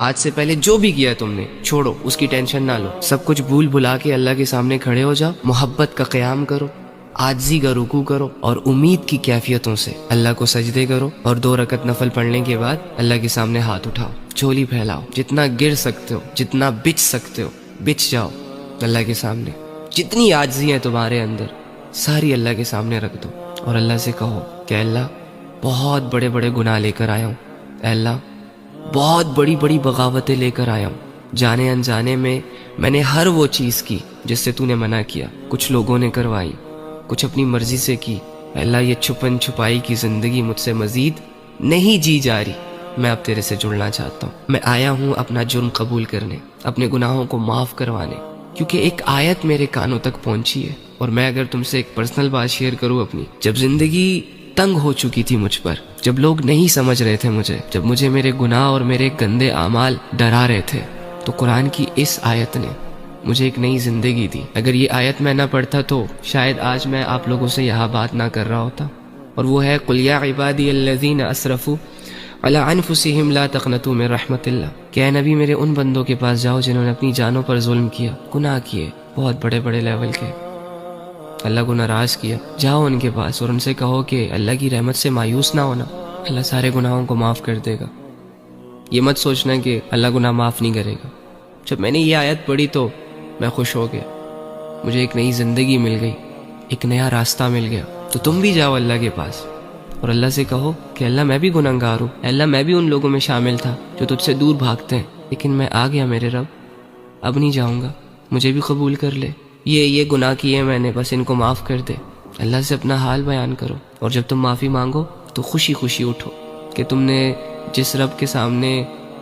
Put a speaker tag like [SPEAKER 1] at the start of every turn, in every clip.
[SPEAKER 1] آج سے پہلے جو بھی کیا تم نے چھوڑو، اس کی ٹینشن نہ لو، سب کچھ بھول بھلا کے اللہ کے سامنے کھڑے ہو جاؤ، محبت کا قیام کرو، عاجزی کا رکوع کرو اور امید کی کیفیتوں سے اللہ کو سجدے کرو، اور 2 رکعت نفل پڑھنے کے بعد اللہ کے سامنے ہاتھ اٹھاؤ، جھولی پھیلاؤ، جتنا گر سکتے ہو، جتنا بچ سکتے ہو بچ جاؤ اللہ کے سامنے، جتنی عاجزی ہے تمہارے اندر ساری اللہ کے سامنے رکھ دو، اور اللہ سے کہو کہ اللہ بہت بڑے بڑے گناہ لے کر آیا ہوں، اے اللہ بہت بڑی بڑی بغاوتیں لے کر آیا ہوں، جانے انجانے میں نے ہر وہ چیز کی جس سے تو نے منع کیا، کچھ لوگوں نے کروائی، کچھ اپنی مرضی سے کی، اے اللہ یہ چھپن چھپائی کی زندگی مجھ سے مزید نہیں جی جا رہی، میں اب تیرے سے جڑنا چاہتا ہوں، میں آیا ہوں اپنا جرم قبول کرنے، اپنے گناہوں کو معاف کروانے، کیونکہ ایک آیت میرے کانوں تک پہنچی ہے، اور میں اگر تم سے ایک پرسنل بات شیئر کروں اپنی، جب زندگی تنگ ہو چکی تھی مجھ پر، جب لوگ نہیں سمجھ رہے تھے مجھے، جب مجھے میرے گناہ اور میرے گندے اعمال ڈرا رہے تھے، تو قرآن کی اس آیت نے مجھے ایک نئی زندگی دی۔ اگر یہ آیت میں نہ پڑھتا تو شاید آج میں آپ لوگوں سے یہاں بات نہ کر رہا ہوتا، اور وہ ہے قُلْ يَا عِبَادِيَ الَّذِينَ أَسْرَفُوا عَلَىٰ أَنفُسِهِمْ لَا تَقْنَطُوا مِن رَحْمَةِ اللَّهِ کہ اے نبی میرے ان بندوں کے پاس جاؤ جنہوں نے اپنی جانوں پر ظلم کیا، گناہ کیے، بہت بڑے بڑے لیول کے، اللہ کو ناراض کیا، جاؤ ان کے پاس اور ان سے کہو کہ اللہ کی رحمت سے مایوس نہ ہونا، اللہ سارے گناہوں کو معاف کر دے گا، یہ مت سوچنا کہ اللہ گناہ معاف نہیں کرے گا۔ جب میں نے یہ آیت پڑھی تو میں خوش ہو گیا، مجھے ایک نئی زندگی مل گئی، ایک نیا راستہ مل گیا۔ تو تم بھی جاؤ اللہ کے پاس اور اللہ سے کہو کہ اللہ میں بھی گنہگار ہوں، اللہ میں بھی ان لوگوں میں شامل تھا جو تجھ سے دور بھاگتے ہیں، لیکن میں آ گیا میرے رب، اب نہیں جاؤں گا، مجھے بھی قبول کر لے، یہ گناہ کیے میں نے، بس ان کو معاف کر دے۔ اللہ سے اپنا حال بیان کرو، اور جب تم معافی مانگو تو خوشی خوشی اٹھو کہ تم نے جس رب کے سامنے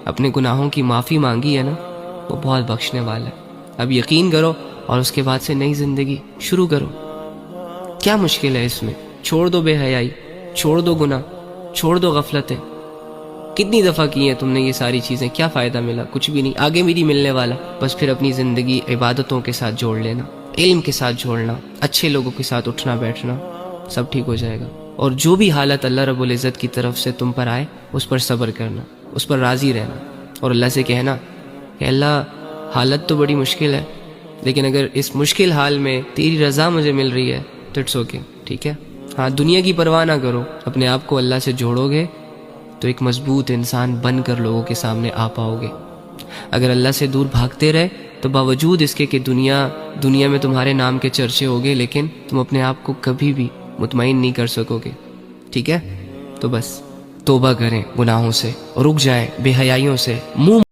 [SPEAKER 1] اپنے گناہوں کی معافی مانگی ہے نا، وہ بہت بخشنے والا ہے۔ اب یقین کرو اور اس کے بعد سے نئی زندگی شروع کرو۔ کیا مشکل ہے اس میں؟ چھوڑ دو بے حیائی، چھوڑ دو گناہ، چھوڑ دو غفلتیں۔ کتنی دفعہ کی ہیں تم نے یہ ساری چیزیں، کیا فائدہ ملا؟ کچھ بھی نہیں، آگے بھی نہیں ملنے والا۔ بس پھر اپنی زندگی عبادتوں کے ساتھ جوڑ لینا، علم کے ساتھ جوڑنا، اچھے لوگوں کے ساتھ اٹھنا بیٹھنا، سب ٹھیک ہو جائے گا۔ اور جو بھی حالت اللہ رب العزت کی طرف سے تم پر آئے اس پر صبر کرنا، اس پر راضی رہنا، اور اللہ سے کہنا کہ اللہ حالت تو بڑی مشکل ہے، لیکن اگر اس مشکل حال میں تیری رضا مجھے مل رہی ہے تو اٹس اوکے، ٹھیک ہے۔ ہاں، دنیا کی پرواہ نہ کرو، اپنے آپ کو اللہ سے جوڑو گے تو ایک مضبوط انسان بن کر لوگوں کے سامنے آ پاؤ گے۔ اگر اللہ سے دور بھاگتے رہے تو باوجود اس کے کہ دنیا میں تمہارے نام کے چرچے ہوگے، لیکن تم اپنے آپ کو کبھی بھی مطمئن نہیں کر سکو گے، ٹھیک ہے۔ تو بس توبہ کریں گناہوں سے، رک جائیں بے حیائیوں سے، منہ